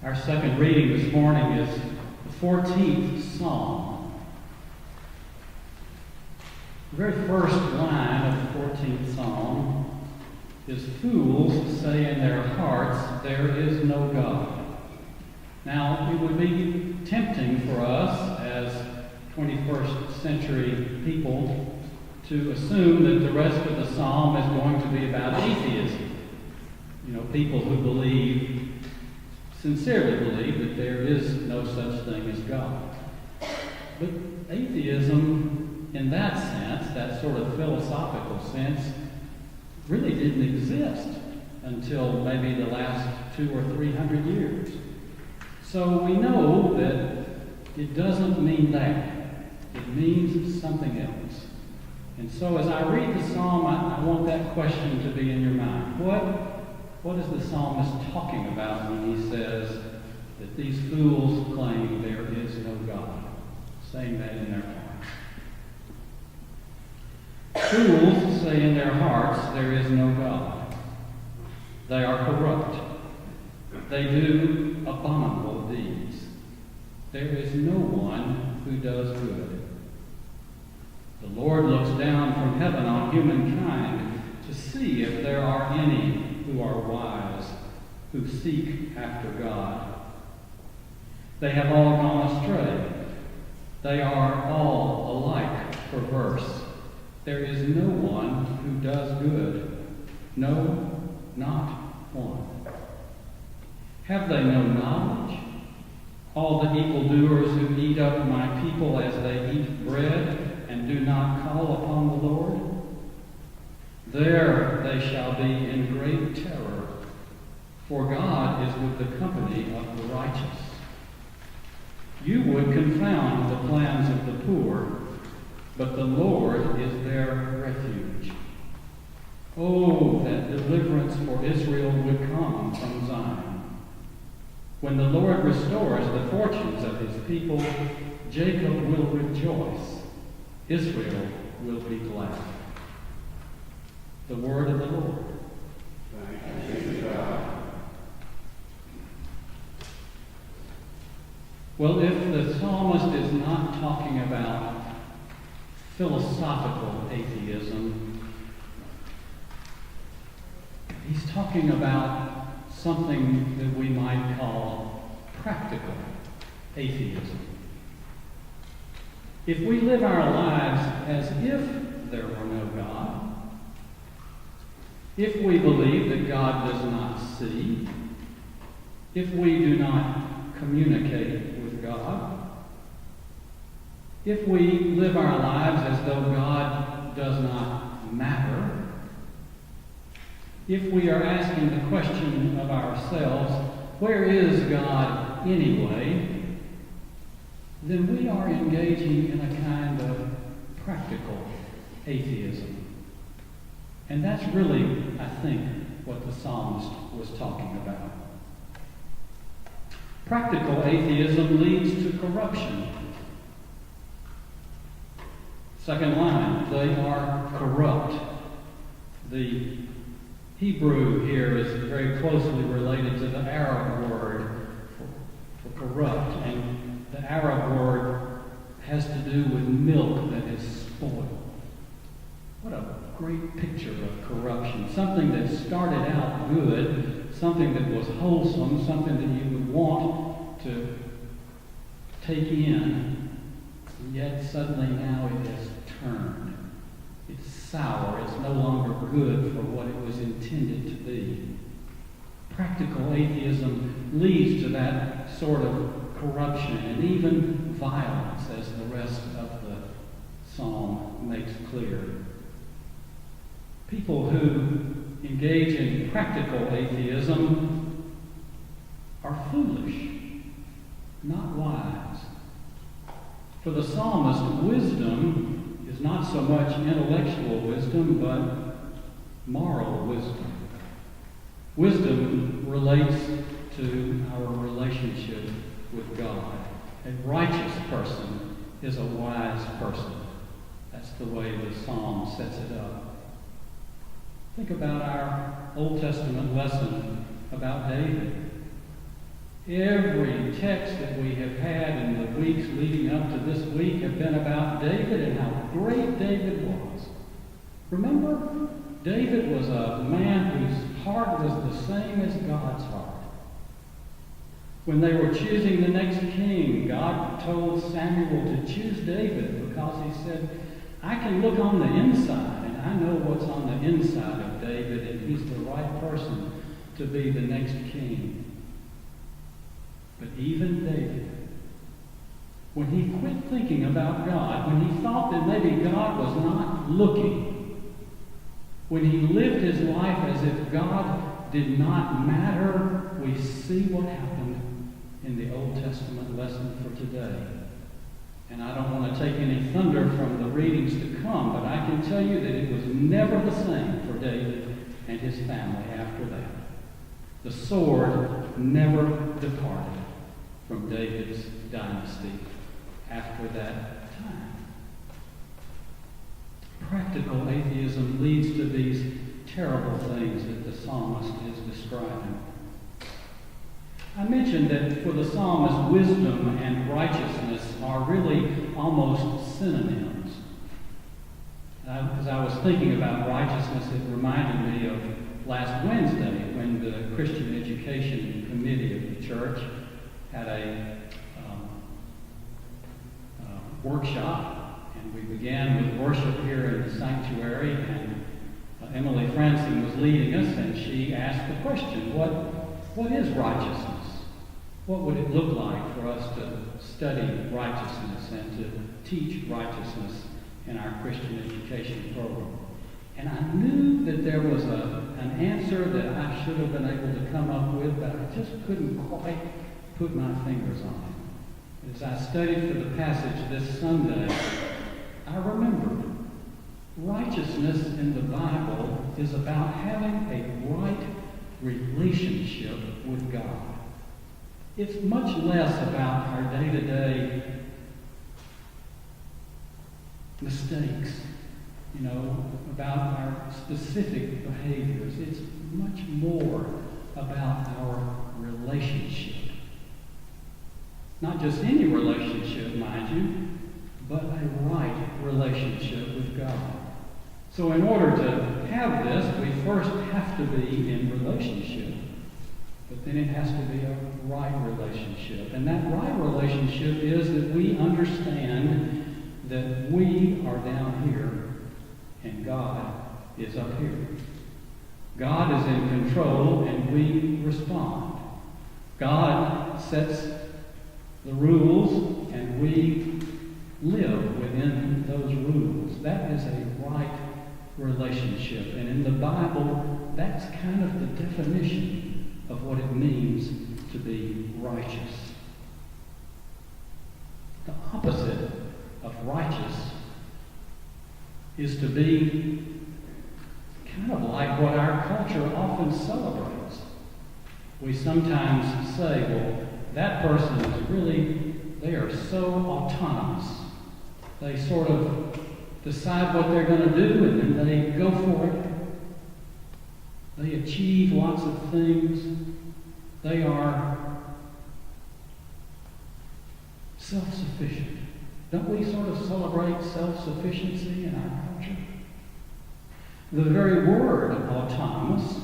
Our second reading this morning is the 14th Psalm. The very first line of the 14th Psalm is, "Fools say in their hearts, there is no God." Now, it would be tempting for us as 21st century people to assume that the rest of the psalm is going to be about atheism. People who sincerely believe that there is no such thing as God. But atheism, in that sense, that sort of philosophical sense, really didn't exist until maybe the last 200 or 300 years. So we know that it doesn't mean that. It means something else. And so as I read the psalm, I want that question to be in your mind. What is the psalmist talking about when he says that these fools claim there is no God, saying that in their hearts? Fools say in their hearts there is no God. They are corrupt. They do abominable deeds. There is no one who does good. The Lord looks down from heaven on humankind to see if there are any who are wise, who seek after God. They have all gone astray. They are all alike perverse. There is no one who does good. No, not one. Have they no knowledge? All the evildoers who eat up my people as they eat bread and do not call upon the Lord? There they shall be in great terror, for God is with the company of the righteous. You would confound the plans of the poor, but the Lord is their refuge. Oh, that deliverance for Israel would come from Zion. When the Lord restores the fortunes of his people, Jacob will rejoice. Israel will be glad. The word of the Lord. Thanks be to God. Well, if the psalmist is not talking about philosophical atheism, he's talking about something that we might call practical atheism. If we live our lives as if there were no God, if we believe that God does not see, if we do not communicate with God, if we live our lives as though God does not matter, if we are asking the question of ourselves, where is God anyway? Then we are engaging in a kind of practical atheism. And that's really, I think, what the psalmist was talking about. Practical atheism leads to corruption. Second line, they are corrupt. The Hebrew here is very closely related to the Arab word for corrupt, and the Arab word has to do with milk that is spoiled. What a great picture of corruption. Something that started out good, something that was wholesome, something that you would want to take in, and yet suddenly now it has turned. It's sour. It's no longer good for what it was intended to be. Practical atheism leads to that sort of corruption and even violence, as the rest of the psalm makes clear. People who engage in practical atheism are foolish, not wise. For the psalmist, wisdom is not so much intellectual wisdom, but moral wisdom. Wisdom relates to our relationship with God. A righteous person is a wise person. That's the way the psalm sets it up. Think about our Old Testament lesson about David. Every text that we have had in the weeks leading up to this week have been about David and how great David was. Remember, David was a man whose heart was the same as God's heart. When they were choosing the next king, God told Samuel to choose David because he said, I can look on the inside and I know what's on the inside of David, and he's the right person to be the next king. But even David, when he quit thinking about God, when he thought that maybe God was not looking, when he lived his life as if God did not matter, we see what happened in the Old Testament lesson for today. And I don't want to take any thunder from the readings to come, but I can tell you that it was never the same for David and his family after that. The sword never departed from David's dynasty after that time. Practical atheism leads to these terrible things that the psalmist is describing. I mentioned that for the psalmist, wisdom and righteousness are really almost synonyms. As I was thinking about righteousness, it reminded me of last Wednesday when the Christian Education Committee of the church had a workshop, and we began with worship here in the sanctuary, and Emily Franson was leading us, and she asked the question, what is righteousness? What would it look like for us to study righteousness and to teach righteousness in our Christian education program? And I knew that there was an answer that I should have been able to come up with, but I just couldn't quite put my fingers on it. As I studied for the passage this Sunday, I remembered righteousness in the Bible is about having a right relationship with God. It's much less about our day-to-day mistakes, about our specific behaviors. It's much more about our relationship. Not just any relationship, mind you, but a right relationship with God. So in order to have this, we first have to be in relationship. But then it has to be a right relationship. And that right relationship is that we understand that we are down here and God is up here. God is in control and we respond. God sets the rules and we live within those rules. That is a right relationship. And in the Bible, that's kind of the definition of what it means to be righteous. The opposite of righteous is to be kind of like what our culture often celebrates. We sometimes say, well, that person is really, they are so autonomous. They sort of decide what they're going to do and then they go for it. They achieve lots of things. They are self-sufficient. Don't we sort of celebrate self-sufficiency in our culture? The very word autonomous,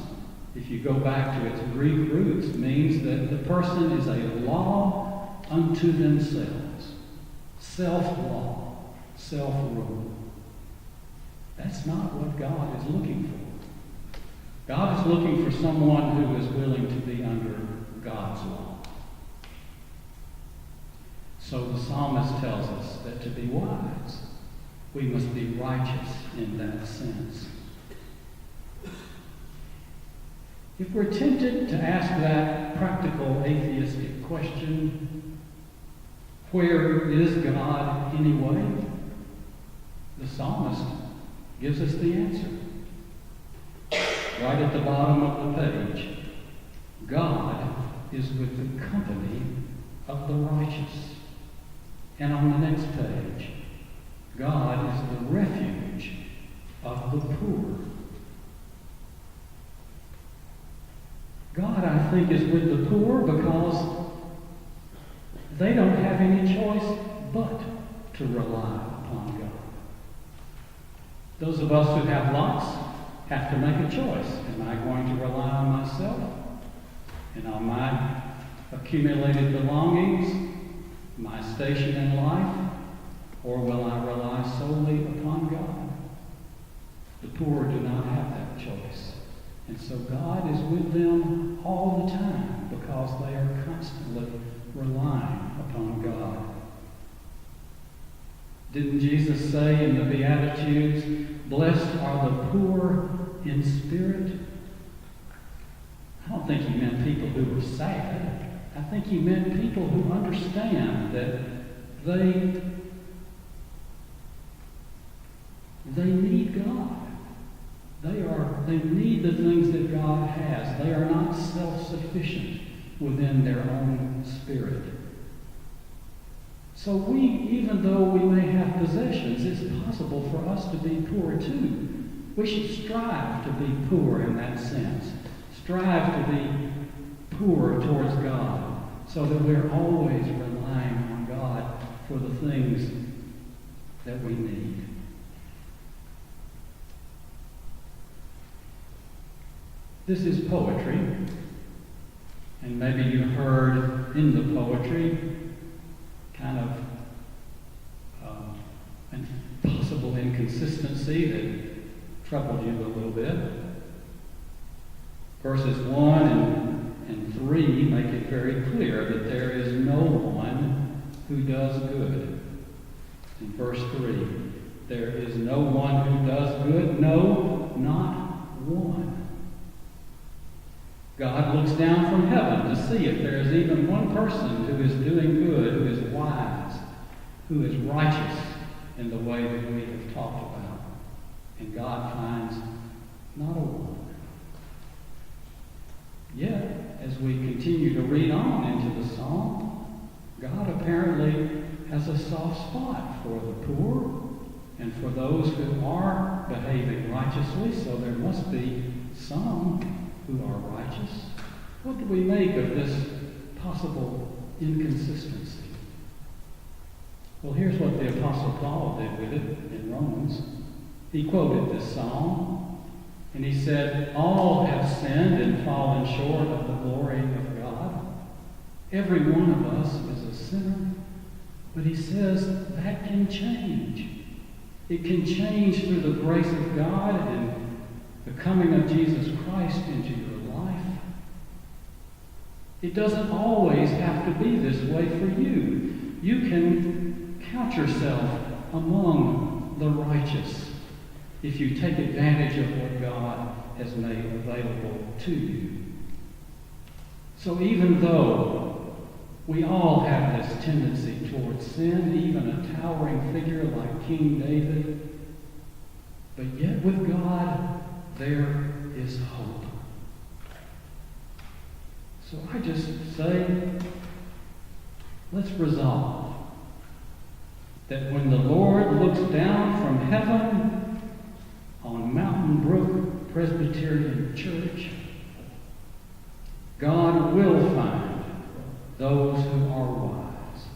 if you go back to its Greek roots, means that the person is a law unto themselves. Self-law, self-rule. That's not what God is looking for. God is looking for someone who is willing to be under God's law. So the psalmist tells us that to be wise, we must be righteous in that sense. If we're tempted to ask that practical atheistic question, where is God anyway? The psalmist gives us the answer. Right at the bottom of the page, God is with the company of the righteous. And on the next page, God is the refuge of the poor. God, I think, is with the poor because they don't have any choice but to rely upon God. Those of us who have lots have to make a choice. Am I going to rely on myself and on my accumulated belongings, my station in life, or will I rely solely upon God? The poor do not have that choice. And so God is with them all the time because they are constantly relying upon God. Didn't Jesus say in the Beatitudes, "Blessed are the poor in spirit"? I don't think he meant people who were sad. I think he meant people who understand that they need God. They need the things that God has. They are not self-sufficient within their own spirit. So even though we may have possessions, it's possible for us to be poor too. We should strive to be poor in that sense. Strive to be poor towards God so that we're always relying on God for the things that we need. This is poetry, and maybe you heard in the poetry kind of an possible inconsistency that troubled you a little bit. Verses 1 and 3 make it very clear that there is no one who does good. In verse 3, there is no one who does good, no, not one. God looks down from heaven to see if there is even one person who is doing good, who is wise, who is righteous in the way that we have talked about. And God finds not a one. Yet, as we continue to read on into the psalm, God apparently has a soft spot for the poor and for those who are behaving righteously, so there must be some who are righteous. What do we make of this possible inconsistency? Well, here's what the Apostle Paul did with it in Romans. He quoted this psalm, and he said, "All have sinned and fallen short of the glory of God." Every one of us is a sinner, but he says that can change. It can change through the grace of God and the coming of Jesus Christ into your life. It doesn't always have to be this way for you. You can count yourself among the righteous if you take advantage of what God has made available to you. So even though we all have this tendency towards sin, even a towering figure like King David, but yet with God, there is hope. So I just say, let's resolve that when the Lord looks down from heaven on Mountain Brook Presbyterian Church, God will find those who are wise.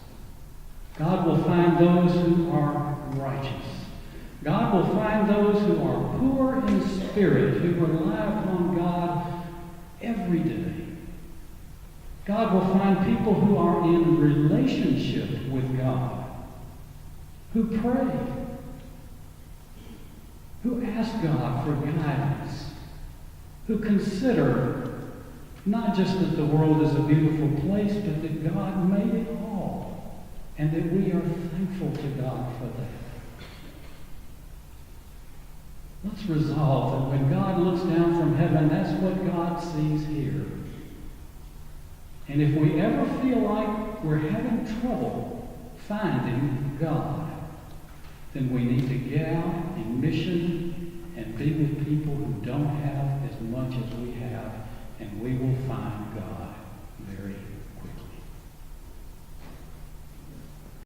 God will find those who are righteous. God will find those who are poor in spirit, who rely upon God every day. God will find people who are in relationship with God, who pray, who ask God for guidance, who consider not just that the world is a beautiful place, but that God made it all, and that we are thankful to God for that. Let's resolve that when God looks down from heaven, that's what God sees here. And if we ever feel like we're having trouble finding God, then we need to get out in mission and be with people who don't have as much as we have, and we will find God very